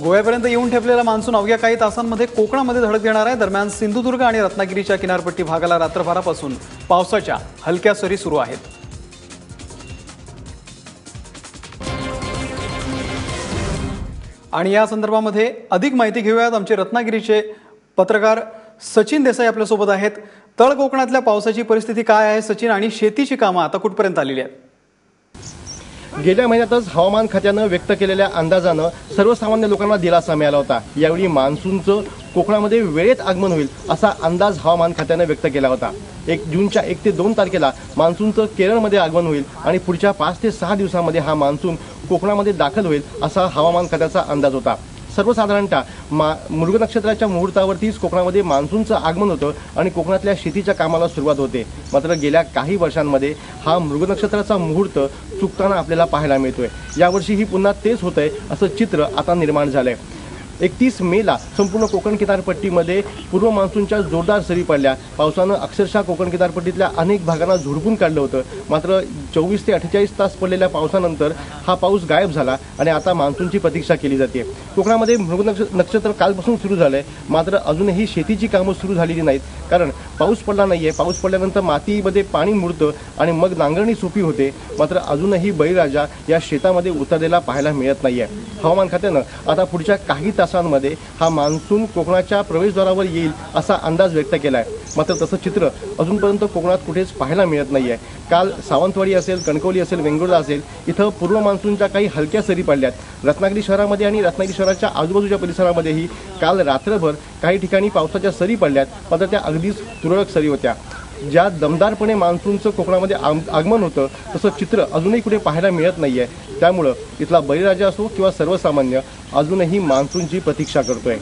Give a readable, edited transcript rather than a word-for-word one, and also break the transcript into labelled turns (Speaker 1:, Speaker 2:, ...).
Speaker 1: गोव्यापर्यंत येऊन ठेपलेला मान्सून अवघ्या काही तासांमध्ये कोकणामध्ये धडक देणार आहे। दरम्यान सिंधुदुर्ग आणि रत्नागिरीच्या किनारपट्टी भागाला रात्रभरापासून पावसाच्या हलक्या सरी सुरू आहेत। आणि या संदर्भामध्ये अधिक माहिती घेऊयात। आमचे रत्नागिरीचे पत्रकार सचिन देसाई आपल्या सोबत आहेत। तळ कोकणातल्या पावसाची परिस्थिती काय आहे सचिन, आणि शेतीची कामं आता कुठपर्यंत आलेली आहेत?
Speaker 2: गेल्या महिन्यातच हवामान खात्यानं व्यक्त केलेल्या अंदाजानं सर्वसामान्य लोकांना दिलासा मिळाला होता। यावेळी मान्सूनचं कोकणामध्ये वेळेत आगमन होईल असा अंदाज हवामान खात्यानं व्यक्त केला होता। 1 जूनच्या 1 ते 2 तारखेला मान्सूनचं केरळमध्ये आगमन होईल आणि पुढच्या 5 ते 6 दिवसांमध्ये हा मान्सून कोकणामध्ये दाखल होईल असा हवामान खात्याचा अंदाज होता। सर्वसाधारणतः मृग नक्षत्राच्या मुहूर्तावरतीच कोकणामध्ये मान्सूनचं आगमन होतं आणि कोकणातल्या शेतीच्या कामाला सुरुवात होते। मात्र गेल्या काही वर्षांमध्ये हा मृग नक्षत्राचा मुहूर्त चुकताना आपल्याला पाहायला मिळतोय। यावर्षीही पुन्हा तेच होतंय असं चित्र आता निर्माण झालंय। 31 मेला संपूर्ण कोकण किनारपट्टीमध्ये पूर्व मान्सूनच्या जोरदार सरी पडल्या। पावसानं अक्षरशः कोकण किनारपट्टीतल्या अनेक भागांना झोडपून काढलं होतं। मात्र 24 ते 48 तास पडलेल्या पावसानंतर हा पाऊस गायब झाला आणि आता मान्सूनची प्रतीक्षा केली जाते। कोकणामध्ये मृग नक्षत्र कालपासून सुरू झालंय, मात्र अजूनही शेतीची कामं सुरू झालेली नाहीत, कारण पाऊस पडला नाहीये। पाऊस पडल्यानंतर मातीमध्ये पाणी मुरतं आणि मग नांगरणी सोपी होते, मात्र अजूनही बळीराजा या शेतामध्ये उतरलेला पाहायला मिळत नाहीये। हवामान खात्यानं आता पुढच्या काही तासांमध्ये हा मान्सून कोकणाच्या प्रवेशद्वारावर येईल असा अंदाज व्यक्त केलाय। मात्र तसं चित्र अजूनपर्यंत कोकणात कुठेच पाहायला मिळत नाहीये। काल सावंतवाडी असेल, कणकवली असेल, वेंगुर्ला असेल, इथं पूर्व मान्सूनच्या काही हलक्या सरी पडल्यात। रत्नागिरी शहरामध्ये आणि रत्नागिरी शहराच्या आजूबाजूच्या परिसरामध्येही काल रात्रभर काही ठिकाणी पावसाच्या सरी पडल्यात, मात्र त्या अगदीच तुरळक सरी होत्या। ज्या दमदारपणे मान्सूनचं कोकणामध्ये आगमन होतं तसं चित्र अजूनही कुठे पाहायला मिळत नाहीये। त्यामुळं इथला बळीराजा असो किंवा सर्वसामान्य अजूनही मान्सूनची प्रतीक्षा करतोय।